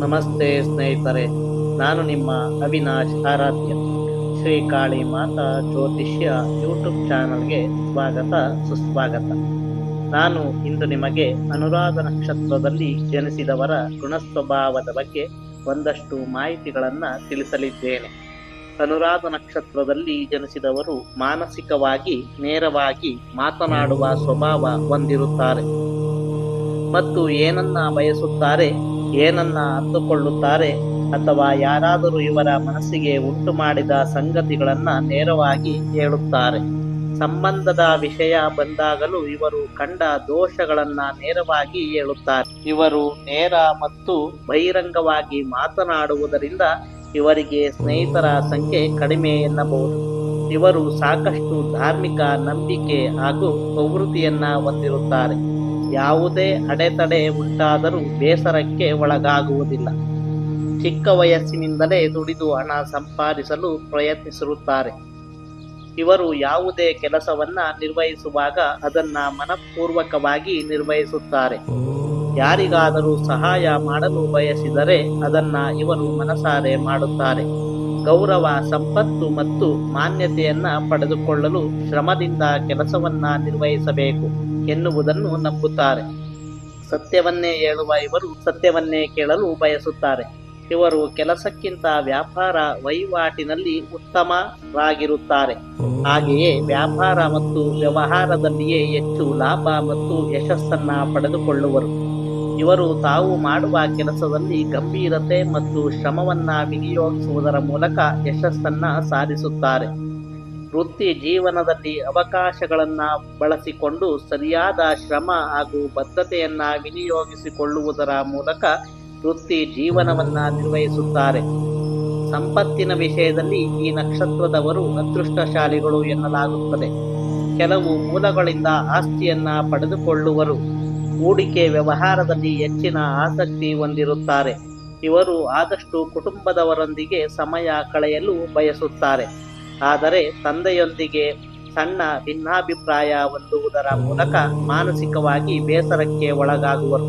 ನಮಸ್ತೆ ಸ್ನೇಹಿತರೆ, ನಾನು ನಿಮ್ಮ ಅವಿನಾಶ್ ಆರಾಧ್ಯ. ಶ್ರೀ ಕಾಳಿ ಮಾತಾ ಜ್ಯೋತಿಷ್ಯ ಯೂಟ್ಯೂಬ್ ಚಾನಲ್ಗೆ ಸ್ವಾಗತ ಸುಸ್ವಾಗತ. ನಾನು ಇಂದು ನಿಮಗೆ ಅನುರಾಧ ನಕ್ಷತ್ರದಲ್ಲಿ ಜನಿಸಿದವರ ಗುಣಸ್ವಭಾವದ ಬಗ್ಗೆ ಒಂದಷ್ಟು ಮಾಹಿತಿಗಳನ್ನು ತಿಳಿಸಲಿದ್ದೇನೆ. ಅನುರಾಧ ನಕ್ಷತ್ರದಲ್ಲಿ ಜನಿಸಿದವರು ಮಾನಸಿಕವಾಗಿ ನೇರವಾಗಿ ಮಾತನಾಡುವ ಸ್ವಭಾವ ಹೊಂದಿರುತ್ತಾರೆ ಮತ್ತು ಏನನ್ನ ಬಯಸುತ್ತಾರೆ, ಏನನ್ನ ಅಂದುಕೊಳ್ಳುತ್ತಾರೆ ಅಥವಾ ಯಾರಾದರೂ ಇವರ ಮನಸ್ಸಿಗೆ ಉಂಟು ಮಾಡಿದ ಸಂಗತಿಗಳನ್ನ ನೇರವಾಗಿ ಹೇಳುತ್ತಾರೆ. ಸಂಬಂಧದ ವಿಷಯ ಬಂದಾಗಲೂ ಇವರು ಕಂಡ ದೋಷಗಳನ್ನ ನೇರವಾಗಿ ಹೇಳುತ್ತಾರೆ. ಇವರು ನೇರ ಮತ್ತು ಬಹಿರಂಗವಾಗಿ ಮಾತನಾಡುವುದರಿಂದ ಇವರಿಗೆ ಸ್ನೇಹಿತರ ಸಂಖ್ಯೆ ಕಡಿಮೆ ಎನ್ನಬಹುದು. ಇವರು ಸಾಕಷ್ಟು ಧಾರ್ಮಿಕ ನಂಬಿಕೆ ಹಾಗೂ ಪ್ರವೃತ್ತಿಯನ್ನ ಹೊಂದಿರುತ್ತಾರೆ. ಯಾವುದೇ ಅಡೆತಡೆ ಉಂಟಾದರೂ ಬೇಸರಕ್ಕೆ ಒಳಗಾಗುವುದಿಲ್ಲ. ಚಿಕ್ಕ ವಯಸ್ಸಿನಿಂದಲೇ ದುಡಿದು ಹಣ ಸಂಪಾದಿಸಲು ಪ್ರಯತ್ನಿಸಿರುತ್ತಾರೆ. ಇವರು ಯಾವುದೇ ಕೆಲಸವನ್ನ ನಿರ್ವಹಿಸುವಾಗ ಅದನ್ನ ಮನಪೂರ್ವಕವಾಗಿ ನಿರ್ವಹಿಸುತ್ತಾರೆ. ಯಾರಿಗಾದರೂ ಸಹಾಯ ಮಾಡಲು ಬಯಸಿದರೆ ಅದನ್ನ ಇವರು ಮನಸಾರೆ ಮಾಡುತ್ತಾರೆ. ಗೌರವ, ಸಂಪತ್ತು ಮತ್ತು ಮಾನ್ಯತೆಯನ್ನ ಪಡೆದುಕೊಳ್ಳಲು ಶ್ರಮದಿಂದ ಕೆಲಸವನ್ನ ನಿರ್ವಹಿಸಬೇಕು ಎನ್ನುವುದನ್ನು ನಂಬುತ್ತಾರೆ. ಸತ್ಯವನ್ನೇ ಹೇಳುವ ಇವರು ಸತ್ಯವನ್ನೇ ಕೇಳಲು ಬಯಸುತ್ತಾರೆ. ಇವರು ಕೆಲಸಕ್ಕಿಂತ ವ್ಯಾಪಾರ ವಹಿವಾಟಿನಲ್ಲಿ ಉತ್ತಮರಾಗಿರುತ್ತಾರೆ. ಹಾಗೆಯೇ ವ್ಯಾಪಾರ ಮತ್ತು ವ್ಯವಹಾರದಲ್ಲಿಯೇ ಹೆಚ್ಚು ಲಾಭ ಮತ್ತು ಯಶಸ್ಸನ್ನ ಪಡೆದುಕೊಳ್ಳುವರು. ಇವರು ತಾವು ಮಾಡುವ ಕೆಲಸದಲ್ಲಿ ಗಂಭೀರತೆ ಮತ್ತು ಶ್ರಮವನ್ನ ವಿನಿಯೋಗಿಸುವುದರ ಮೂಲಕ ಯಶಸ್ಸನ್ನ ಸಾಧಿಸುತ್ತಾರೆ. ವೃತ್ತಿ ಜೀವನದಲ್ಲಿ ಅವಕಾಶಗಳನ್ನ ಬಳಸಿಕೊಂಡು ಸರಿಯಾದ ಶ್ರಮ ಹಾಗೂ ಬದ್ಧತೆಯನ್ನ ವಿನಿಯೋಗಿಸಿಕೊಳ್ಳುವುದರ ಮೂಲಕ ವೃತ್ತಿ ಜೀವನವನ್ನ ನಿರ್ವಹಿಸುತ್ತಾರೆ. ಸಂಪತ್ತಿನ ವಿಷಯದಲ್ಲಿ ಈ ನಕ್ಷತ್ರದವರು ಅದೃಷ್ಟಶಾಲಿಗಳು ಎನ್ನಲಾಗುತ್ತದೆ. ಕೆಲವು ಮೂಲಗಳಿಂದ ಆಸ್ತಿಯನ್ನ ಪಡೆದುಕೊಳ್ಳುವರು. ಹೂಡಿಕೆ ವ್ಯವಹಾರದಲ್ಲಿ ಹೆಚ್ಚಿನ ಆಸಕ್ತಿ ಹೊಂದಿರುತ್ತಾರೆ. ಇವರು ಆದಷ್ಟು ಕುಟುಂಬದವರೊಂದಿಗೆ ಸಮಯ ಕಳೆಯಲು ಬಯಸುತ್ತಾರೆ. ಆದರೆ ತಂದೆಯೊಂದಿಗೆ ಸಣ್ಣ ಭಿನ್ನಾಭಿಪ್ರಾಯ ಹೊಂದುವುದರ ಮೂಲಕ ಮಾನಸಿಕವಾಗಿ ಬೇಸರಕ್ಕೆ ಒಳಗಾಗುವರು.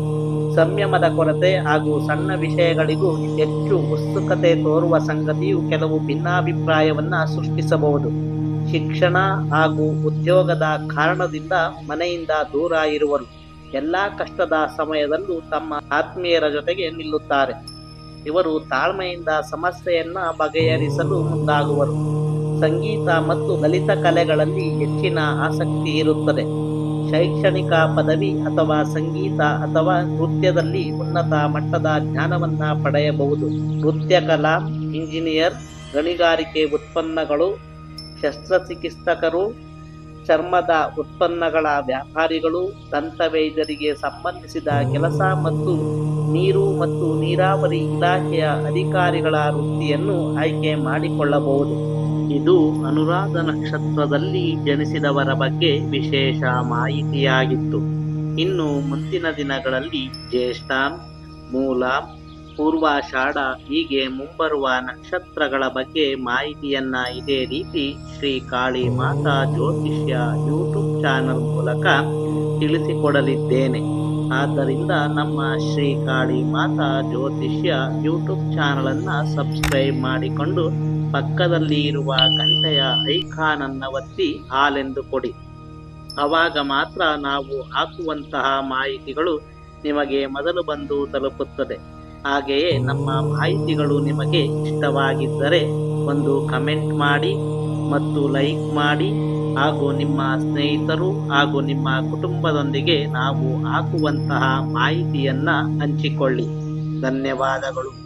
ಸಂಯಮದ ಕೊರತೆ ಹಾಗೂ ಸಣ್ಣ ವಿಷಯಗಳಿಗೂ ಹೆಚ್ಚು ಉತ್ಸುಕತೆ ತೋರುವ ಸಂಗತಿಯು ಕೆಲವು ಭಿನ್ನಾಭಿಪ್ರಾಯವನ್ನ ಸೃಷ್ಟಿಸಬಹುದು. ಶಿಕ್ಷಣ ಹಾಗೂ ಉದ್ಯೋಗದ ಕಾರಣದಿಂದ ಮನೆಯಿಂದ ದೂರ ಇರುವರು. ಎಲ್ಲಾ ಕಷ್ಟದ ಸಮಯದಲ್ಲೂ ತಮ್ಮ ಆತ್ಮೀಯರ ಜೊತೆಗೆ ನಿಲ್ಲುತ್ತಾರೆ. ಇವರು ತಾಳ್ಮೆಯಿಂದ ಸಮಸ್ಯೆಯನ್ನ ಬಗೆಹರಿಸಲು ಮುಂದಾಗುವರು. ಸಂಗೀತ ಮತ್ತು ಲಲಿತ ಕಲೆಗಳಲ್ಲಿ ಹೆಚ್ಚಿನ ಆಸಕ್ತಿ ಇರುತ್ತದೆ. ಶೈಕ್ಷಣಿಕ ಪದವಿ ಅಥವಾ ಸಂಗೀತ ಅಥವಾ ನೃತ್ಯದಲ್ಲಿ ಉನ್ನತ ಮಟ್ಟದ ಜ್ಞಾನವನ್ನ ಪಡೆಯಬಹುದು. ನೃತ್ಯ ಕಲಾ, ಇಂಜಿನಿಯರ್, ಗಣಿಗಾರಿಕೆ ಉತ್ಪನ್ನಗಳು, ಶಸ್ತ್ರಚಿಕಿತ್ಸಕರು, ಚರ್ಮದ ಉತ್ಪನ್ನಗಳ ವ್ಯಾಪಾರಿಗಳು, ದಂತವೈದ್ಯರಿಗೆ ಸಂಬಂಧಿಸಿದ ಕೆಲಸ ಮತ್ತು ನೀರು ಮತ್ತು ನೀರಾವರಿ ಇಲಾಖೆಯ ಅಧಿಕಾರಿಗಳ ವೃತ್ತಿಯನ್ನು ಆಯ್ಕೆ ಮಾಡಿಕೊಳ್ಳಬಹುದು. ಇದು ಅನುರಾಧ ನಕ್ಷತ್ರದಲ್ಲಿ ಜನಿಸಿದವರ ಬಗ್ಗೆ ವಿಶೇಷ ಮಾಹಿತಿಯಾಗಿತ್ತು. ಇನ್ನು ಮುಂದಿನ ದಿನಗಳಲ್ಲಿ ಜ್ಯೇಷ್ಠ, ಮೂಲ, ಪೂರ್ವಾಷಾಢ ಹೀಗೆ ಮುಂಬರುವ ನಕ್ಷತ್ರಗಳ ಬಗ್ಗೆ ಮಾಹಿತಿಯನ್ನ ಇದೇ ರೀತಿ ಶ್ರೀ ಕಾಳಿ ಮಾತಾ ಜ್ಯೋತಿಷ್ಯ ಯೂಟ್ಯೂಬ್ ಚಾನಲ್ ಮೂಲಕ ತಿಳಿಸಿಕೊಡಲಿದ್ದೇನೆ. ಆದ್ದರಿಂದ ನಮ್ಮ ಶ್ರೀ ಕಾಳಿ ಮಾತಾ ಜ್ಯೋತಿಷ್ಯ ಯೂಟ್ಯೂಬ್ ಚಾನಲನ್ನು ಸಬ್ಸ್ಕ್ರೈಬ್ ಮಾಡಿಕೊಂಡು ಪಕ್ಕದಲ್ಲಿ ಇರುವ ಗಂಟೆಯ ಐಕಾನನ್ನು ಒತ್ತಿ ಹಾಲೆಂದು ಕೊಡಿ. ಆವಾಗ ಮಾತ್ರ ನಾವು ಹಾಕುವಂತಹ ಮಾಹಿತಿಗಳು ನಿಮಗೆ ಮೊದಲು ಬಂದು ತಲುಪುತ್ತದೆ. ಹಾಗೆಯೇ ನಮ್ಮ ಮಾಹಿತಿಗಳು ನಿಮಗೆ ಇಷ್ಟವಾಗಿದ್ದರೆ ಒಂದು ಕಮೆಂಟ್ ಮಾಡಿ ಮತ್ತು ಲೈಕ್ ಮಾಡಿ ಹಾಗೂ ನಿಮ್ಮ ಸ್ನೇಹಿತರು ಹಾಗೂ ನಿಮ್ಮ ಕುಟುಂಬದೊಂದಿಗೆ ನಾವು ಹಾಕುವಂತಹ ಮಾಹಿತಿಯನ್ನ ಹಂಚಿಕೊಳ್ಳಿ. ಧನ್ಯವಾದಗಳು.